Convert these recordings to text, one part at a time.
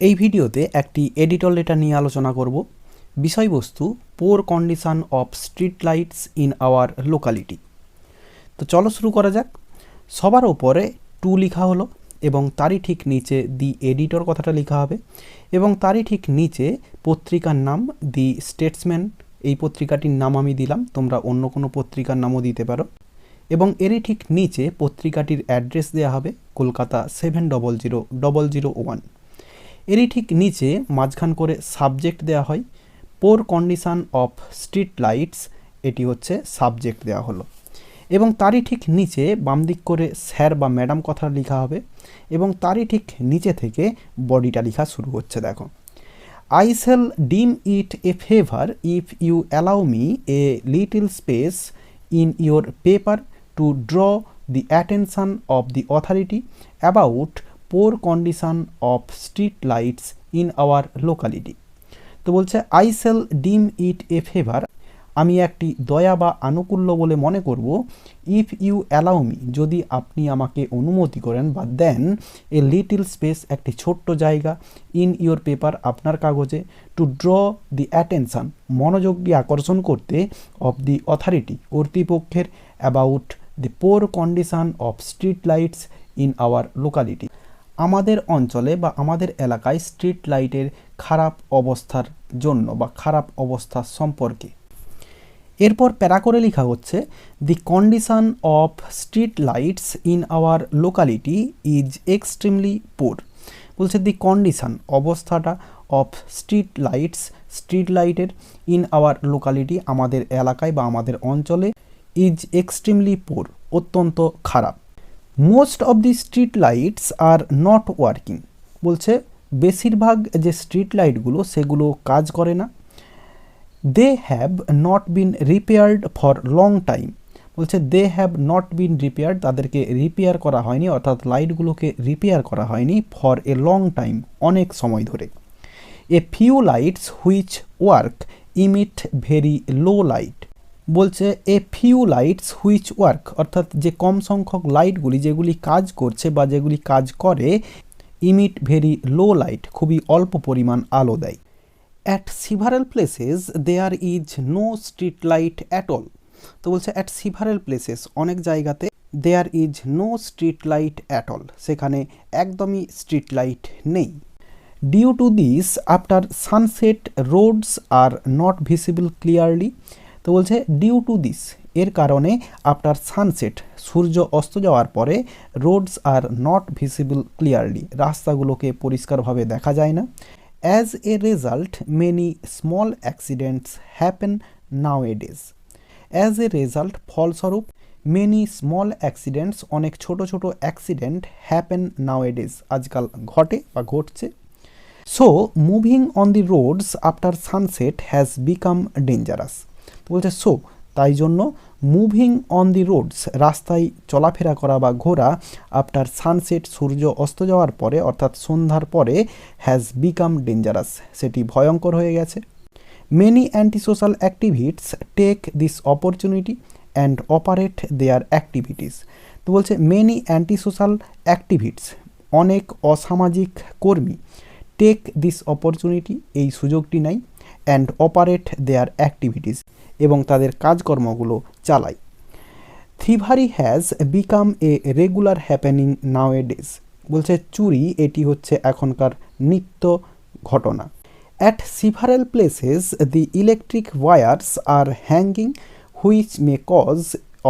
এই ভিডিওতে একটি এডিটর লেটার নিয়ে আলোচনা করব। বিষয়বস্তু poor condition of street lights in our locality. তো চলো শুরু করা যাক। সবার ওপরে টু লেখা হলো এবং তারই ঠিক নিচে দি এডিটর কথাটা লেখা হবে এবং তারই ঠিক নিচে পত্রিকার নাম দি স্টেটসম্যান। এই পত্রিকাটির নাম আমি দিলাম, তোমরা অন্য কোনো পত্রিকার নামও দিতে পারো। এবং এরই ঠিক নিচে পত্রিকাটির অ্যাড্রেস দেওয়া হবে কলকাতা 700001। এরই ঠিক নিচে মাঝখান করে সাবজেক্ট দেওয়া হয় পোর কন্ডিশন অফ স্ট্রিট লাইটস, এটি হচ্ছে সাবজেক্ট দেওয়া হলো। এবং তারই ঠিক নিচে বাম দিক করে স্যার বা ম্যাডাম কথা লেখা হবে এবং তারই ঠিক নিচে থেকে বডিটা লেখা শুরু হচ্ছে। দেখো, I shall deem it a favor if you allow me a little space in your paper to draw the attention of the authority about poor condition of street lights in our locality। তো বলছে I shall deem it a favor, আমি একটি দয়া বা আনুকূল্য বলে মনে করব, if you allow me, যদি আপনি আমাকে অনুমতি করেন বা দেন, এ লিটল স্পেস, একটি ছোট্ট জায়গা, ইন ইউর পেপার, আপনার কাগজে, টু ড্র দি অ্যাটেনশন, মনোযোগটি আকর্ষণ করতে, অফ দি অথরিটি, কর্তৃপক্ষের, about the poor condition of street lights in our locality, আমাদের অঞ্চলে বা আমাদের এলাকায় স্ট্রিট লাইটের খারাপ অবস্থার জন্য বা খারাপ অবস্থা সম্পর্কে। এরপর প্যারা করে লেখা হচ্ছে, the condition of street lights in our locality is extremely poor. বলছে দি কন্ডিশন, অবস্থাটা, অফ স্ট্রিট লাইটের, ইন আওয়ার লোকালিটি, আমাদের এলাকায় বা আমাদের অঞ্চলে, ইজ এক্সট্রিমলি পোর, অত্যন্ত খারাপ। Most of the street lights are not working. বলছে বেশিরভাগ যে স্ট্রিট লাইটগুলো সেগুলো কাজ করে না। They have not been repaired for long time. বলছে they have not been repaired, তাদেরকে রিপেয়ার করা হয়নি, অর্থাৎ লাইটগুলোকে রিপেয়ার করা হয়নি, ফর এ লং টাইম, অনেক সময় ধরে। A few lights which work emit very low light. বলছে a few lights which work, অর্থাৎ যে কম সংখ্যক লাইটগুলি যেগুলি কাজ করছে বা যেগুলি কাজ করে, ইমিট ভেরি লো লাইট, খুবই অল্প পরিমাণ আলো দেয়। At several places there is no street light at all. তো বলছে অ্যাট সিভারেল প্লেসেস, অনেক জায়গাতে, there is no street light at all, সেখানে একদমই স্ট্রিট লাইট নেই। Due to this after sunset roads are not visible clearly. তো বলছে due to this, এর কারণে, আফটার সানসেট, সূর্য অস্ত যাওয়ার পরে, roads are not visible clearly, রাস্তাগুলোকে পরিষ্কারভাবে দেখা যায় না। As a result, many small accidents happen nowadays. As a result, ফলস্বরূপ, many small accidents, অনেক ছোট ছোট অ্যাক্সিডেন্ট, happen nowadays, আজকাল ঘটে বা ঘটছে। So, moving on the roads after sunset has become dangerous. বলছে সো, তাই জন্য, মুভিং অন দি রোডস, রাস্তায় চলাফেরা করা বা ঘোরা, আফটার সানসেট, সূর্য অস্ত যাওয়ার পরে, অর্থাৎ সন্ধ্যার পরে, হ্যাজ বিকাম ডেঞ্জারাস, সেটি ভয়ঙ্কর হয়ে গেছে। Many anti social activities take this opportunity and operate their activities. তো বলছে মেনি অ্যান্টি সোশ্যাল অ্যাক্টিভিটিস, অনেক অসামাজিক কর্মী, টেক দিস অপরচুনিটি, এই সুযোগটি নেয়, অ্যান্ড অপারেট দেয়ার অ্যাক্টিভিটিস, এবং তাদের কাজকর্মগুলো চালায়। Thievery has become a regular happening nowadays. বলছে চুরি, এটি হচ্ছে এখনকার নিত্য ঘটনা। At several places the electric wires are hanging which may cause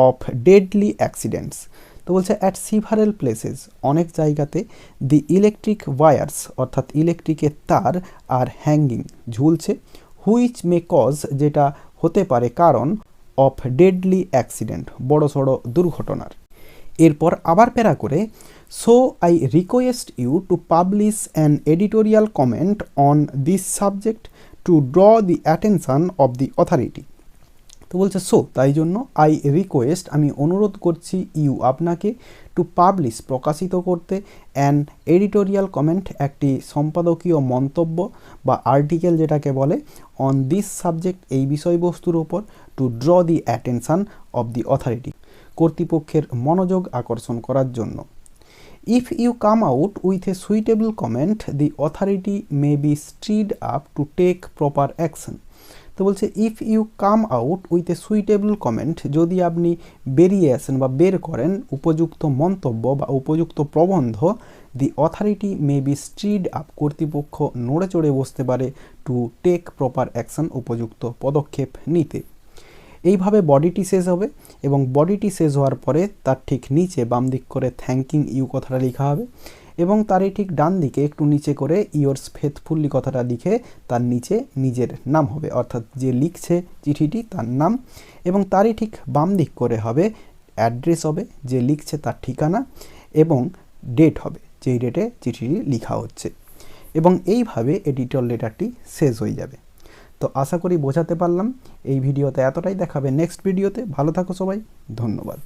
of deadly accidents. তো বলছে অ্যাট সিভারেল প্লেসেস, অনেক জায়গাতে, দি ইলেকট্রিক ওয়ায়ার্স, অর্থাৎ ইলেকট্রিকের তার, আর হ্যাঙ্গিং, ঝুলছে, হুইচ মে কজ, যেটা হতে পারে কারণ, অফ ডেডলি অ্যাক্সিডেন্ট, বড় সড়ো দুর্ঘটনার। এরপর আবার প্যারা করে, so I request you to publish an editorial comment on this subject to draw the attention of the authority. তো বলছে সো, তাই জন্য, আই রিকোয়েস্ট, আমি অনুরোধ করছি, ইউ, আপনাকে, টু পাবলিশ, প্রকাশিত করতে, অ্যান এডিটোরিয়াল কমেন্ট, একটি সম্পাদকীয় মন্তব্য বা আর্টিকেল যেটাকে বলে, অন দিস সাবজেক্ট, এই বিষয়বস্তুর ওপর, to draw the attention of the authority, কর্তৃপক্ষের মনোযোগ আকর্ষণ করার জন্য। If you come out with a suitable comment the authority may be stirred up to take proper action. তো বলছে if you come out with a suitable comment, যদি আপনি বেরিয়ে আসেন বা বের করেন উপযুক্ত মন্তব্য বা উপযুক্ত প্রবন্ধ, দি authority may be stirred up, কর্তৃপক্ষ নড়ে চড়ে বসতে পারে, টু টেক প্রপার অ্যাকশন, উপযুক্ত পদক্ষেপ নিতে। এইভাবে বডিটি শেষ হবে এবং বডিটি শেষ হওয়ার পরে তার ঠিক নিচে বাম দিক করে থ্যাঙ্কিং ইউ কথাটা লেখা হবে এবং তারই ঠিক ডান দিকে একটু নিচে করে ইয়োর্স ফেথফুলি কথাটা লিখে তার নিচে নিজের নাম হবে, অর্থাৎ যে লিখছে চিঠিটি তার নাম, এবং তারই ঠিক বাম দিক করে হবে অ্যাড্রেস হবে, যে লিখছে তার ঠিকানা, এবং ডেট হবে, যেই ডেটে চিঠিটি লেখা হচ্ছে, এবং এইভাবে এডিটর লেটারটি শেষ হয়ে যাবে। তো আশা করি বোঝাতে পারলাম। এই ভিডিওতে এতটাই, দেখাবে নেক্সট ভিডিওতে। ভালো থাকো সবাই, ধন্যবাদ।